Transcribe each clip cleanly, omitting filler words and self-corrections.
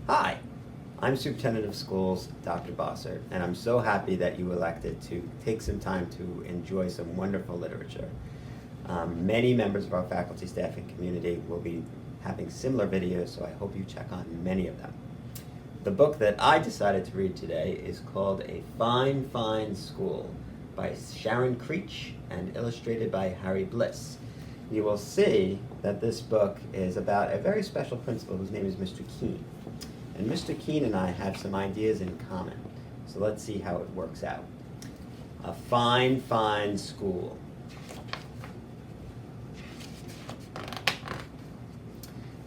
Hi, I'm Superintendent of Schools, Dr. Bossert, and I'm so happy that you elected to take some time to enjoy some wonderful literature. Many members of our faculty, staff, and community will be having similar videos, so I hope you check on many of them. The book that I decided to read today is called A Fine, Fine School by Sharon Creech and illustrated by Harry Bliss. You will see that this book is about a very special principal whose name is Mr. Keene. And Mr. Keene and I have some ideas in common. So let's see how it works out. A fine, fine school.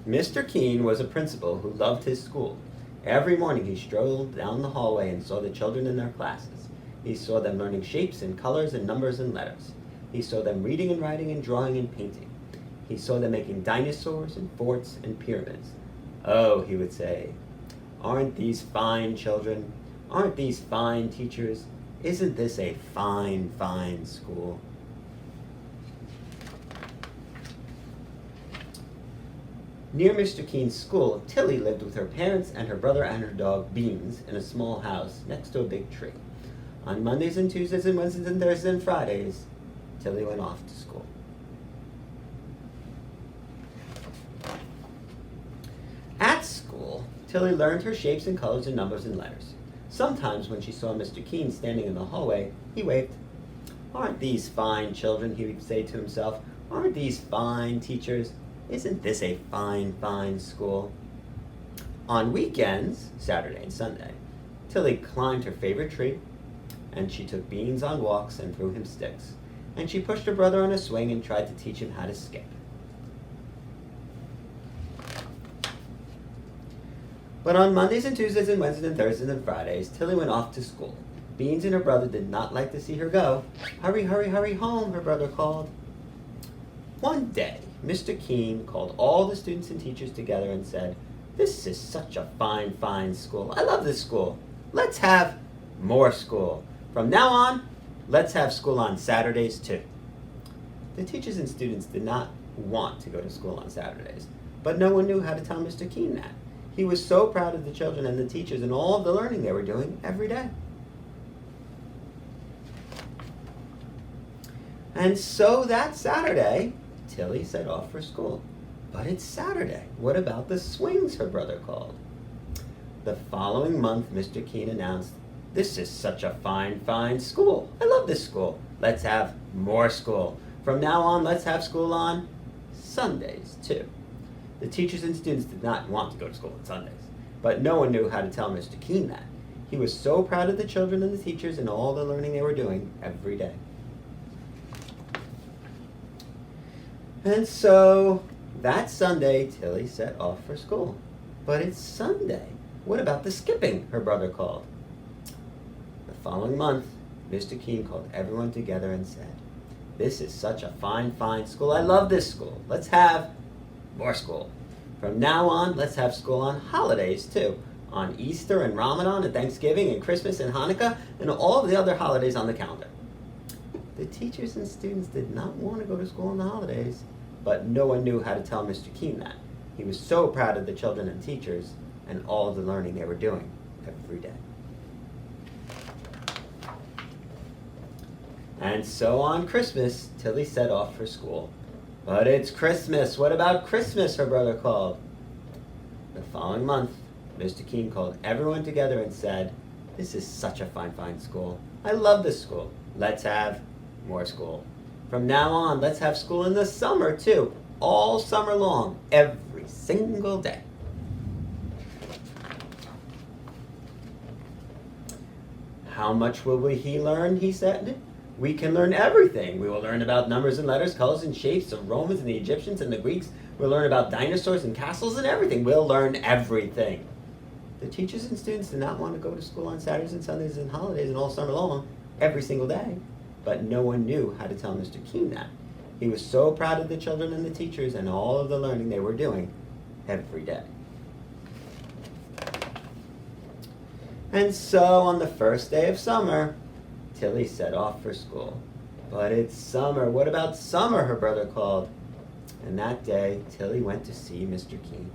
Mr. Keene was a principal who loved his school. Every morning he strolled down the hallway and saw the children in their classes. He saw them learning shapes and colors and numbers and letters. He saw them reading and writing and drawing and painting. He saw them making dinosaurs and forts and pyramids. Oh, he would say, aren't these fine children? Aren't these fine teachers? Isn't this a fine, fine school? Near Mr. Keene's school, Tilly lived with her parents and her brother and her dog, Beans, in a small house next to a big tree. On Mondays and Tuesdays and Wednesdays and Thursdays and Fridays, Tilly went off to school. At school, Tilly learned her shapes and colors and numbers and letters. Sometimes when she saw Mr. Keene standing in the hallway, he waved. Aren't these fine children, he would say to himself. Aren't these fine teachers? Isn't this a fine, fine school? On weekends, Saturday and Sunday, Tilly climbed her favorite tree, and she took Beans on walks and threw him sticks, and she pushed her brother on a swing and tried to teach him how to skip. But on Mondays and Tuesdays and Wednesdays and Thursdays and Fridays, Tilly went off to school. Beans and her brother did not like to see her go. Hurry, hurry, hurry home, her brother called. One day, Mr. Keene called all the students and teachers together and said, "This is such a fine, fine school. I love this school. Let's have more school. From now on, let's have school on Saturdays too." The teachers and students did not want to go to school on Saturdays, but no one knew how to tell Mr. Keene that. He was so proud of the children and the teachers and all of the learning they were doing every day. And so that Saturday, Tilly set off for school. But it's Saturday. What about the swings, her brother called. The following month, Mr. Keene announced, "This is such a fine, fine school. I love this school. Let's have more school. From now on, let's have school on Sundays, too." The teachers and students did not want to go to school on Sundays, but no one knew how to tell Mr. Keene that. He was so proud of the children and the teachers and all the learning they were doing every day. And so, that Sunday, Tilly set off for school. But it's Sunday. What about the skipping, her brother called. The following month, Mr. Keene called everyone together and said, "This is such a fine, fine school. I love this school. Let's have more school. From now on, let's have school on holidays, too. On Easter and Ramadan and Thanksgiving and Christmas and Hanukkah and all of the other holidays on the calendar." The teachers and students did not want to go to school on the holidays, but no one knew how to tell Mr. Keene that. He was so proud of the children and teachers and all of the learning they were doing every day. And so on Christmas, Tilly set off for school. "But it's Christmas. What about Christmas?" her brother called. The following month, Mr. Keene called everyone together and said, "This is such a fine, fine school. I love this school. Let's have more school. From now on, let's have school in the summer, too. All summer long, every single day." "How much will he learn?" he said. "We can learn everything. We will learn about numbers and letters, colors and shapes, the Romans and the Egyptians and the Greeks. We'll learn about dinosaurs and castles and everything. We'll learn everything." The teachers and students did not want to go to school on Saturdays and Sundays and holidays and all summer long, every single day. But no one knew how to tell Mr. Keene that. He was so proud of the children and the teachers and all of the learning they were doing every day. And so on the first day of summer, Tilly set off for school. "But it's summer. What about summer?" her brother called. And that day, Tilly went to see Mr. Keene.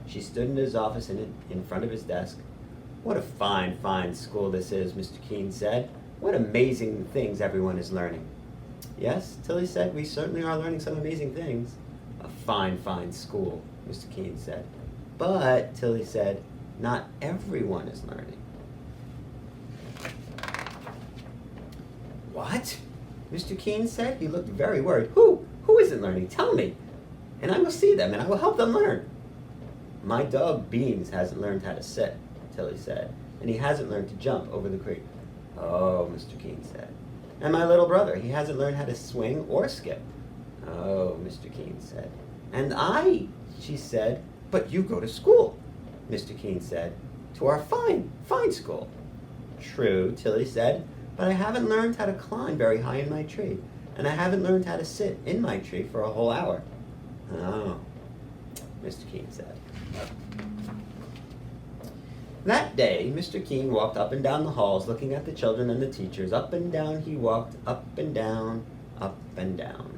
She stood in his office in front of his desk. "What a fine, fine school this is," Mr. Keene said. "What amazing things everyone is learning." "Yes," Tilly said, "we certainly are learning some amazing things." "A fine, fine school," Mr. Keene said. "But," Tilly said, "not everyone is learning." "What?" Mr. Keene said. He looked very worried. Who isn't learning? Tell me, and I will see them, and I will help them learn." "My dog Beans hasn't learned how to sit," Tilly said, "and he hasn't learned to jump over the creek." "Oh," Mr. Keene said. "And my little brother, he hasn't learned how to swing or skip." "Oh," Mr. Keene said. "And I," she said. "But you go to school," Mr. Keene said, "to our fine, fine school." "True," Tilly said, "but I haven't learned how to climb very high in my tree, and I haven't learned how to sit in my tree for a whole hour." "Oh," Mr. Keene said. That day, Mr. Keene walked up and down the halls looking at the children and the teachers. Up and down he walked, up and down, up and down.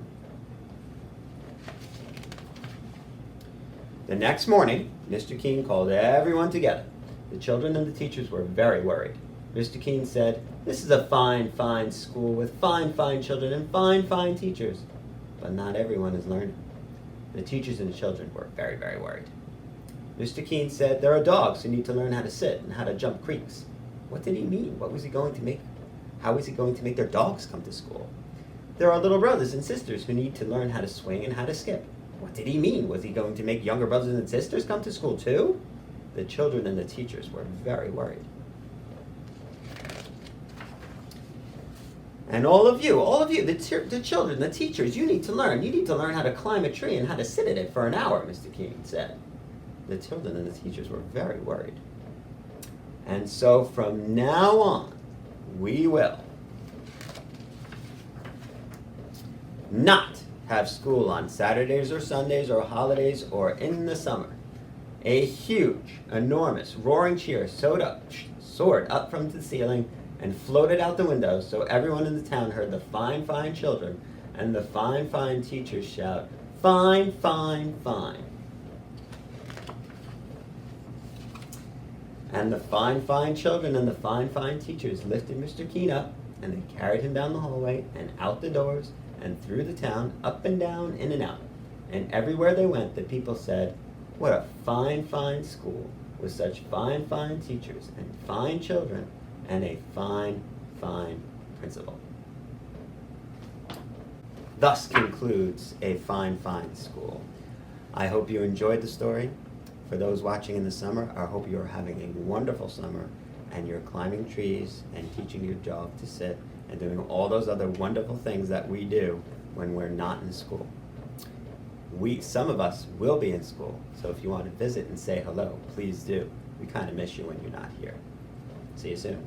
The next morning, Mr. Keene called everyone together. The children and the teachers were very worried. Mr. Keene said, "This is a fine, fine school with fine, fine children and fine, fine teachers. But not everyone is learning." The teachers and the children were very, very worried. Mr. Keene said, "There are dogs who need to learn how to sit and how to jump creeks." What did he mean? How was he going to make their dogs come to school? "There are little brothers and sisters who need to learn how to swing and how to skip." What did he mean? Was he going to make younger brothers and sisters come to school too? The children and the teachers were very worried. "And all of you, the children, the teachers, you need to learn how to climb a tree and how to sit in it for an hour," Mr. Keene said. The children and the teachers were very worried. "And so from now on, we will not have school on Saturdays or Sundays or holidays or in the summer." A huge, enormous, roaring cheer soared up from the ceiling and floated out the window, so everyone in the town heard the fine, fine children and the fine, fine teachers shout, "Fine, fine, fine." And the fine, fine children and the fine, fine teachers lifted Mr. Keene up, and they carried him down the hallway and out the doors and through the town, up and down, in and out. And everywhere they went, the people said, "What a fine, fine school, with such fine, fine teachers and fine children and a fine, fine principal." Thus concludes A Fine, Fine School. I hope you enjoyed the story. For those watching in the summer, I hope you are having a wonderful summer and you're climbing trees and teaching your dog to sit and doing all those other wonderful things that we do when we're not in school. Some of us will be in school, so if you want to visit and say hello, please do. We kind of miss you when you're not here. See you soon.